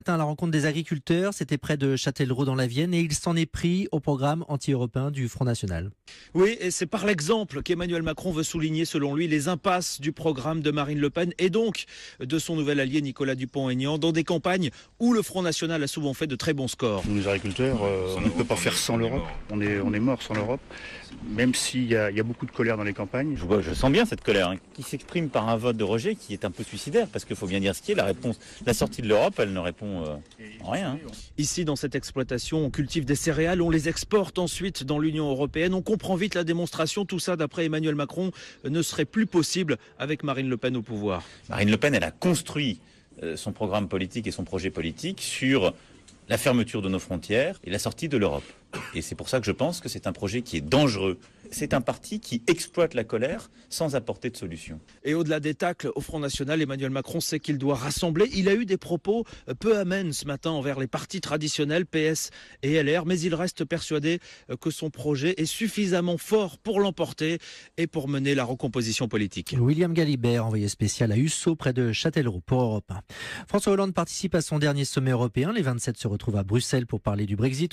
À la rencontre des agriculteurs, c'était près de Châtellerault dans la Vienne et il s'en est pris au programme anti-européen du Front National. Oui, et c'est par l'exemple qu'Emmanuel Macron veut souligner, selon lui, les impasses du programme de Marine Le Pen et donc de son nouvel allié Nicolas Dupont-Aignan dans des campagnes où le Front National a souvent fait de très bons scores. Nous, les agriculteurs, on ne peut pas faire sans l'Europe. On est mort sans l'Europe, même s'il y a beaucoup de colère dans les campagnes. Je sens bien cette colère qui s'exprime par un vote de rejet qui est un peu suicidaire, parce qu'il faut bien dire ce qui est. La sortie de l'Europe, elle ne répond rien. Ici, dans cette exploitation, on cultive des céréales, on les exporte ensuite dans l'Union européenne. On comprend vite la démonstration. Tout ça, d'après Emmanuel Macron, ne serait plus possible avec Marine Le Pen au pouvoir. Marine Le Pen, elle a construit son programme politique et son projet politique sur la fermeture de nos frontières et la sortie de l'Europe. Et c'est pour ça que je pense que c'est un projet qui est dangereux. C'est un parti qui exploite la colère sans apporter de solution. Et au-delà des tacles au Front National, Emmanuel Macron sait qu'il doit rassembler. Il a eu des propos peu amènes ce matin envers les partis traditionnels, PS et LR, mais il reste persuadé que son projet est suffisamment fort pour l'emporter et pour mener la recomposition politique. William Galibert, envoyé spécial à Ussat, près de Châtellerault pour Europe 1. François Hollande participe à son dernier sommet européen. Les 27 se retrouvent à Bruxelles pour parler du Brexit.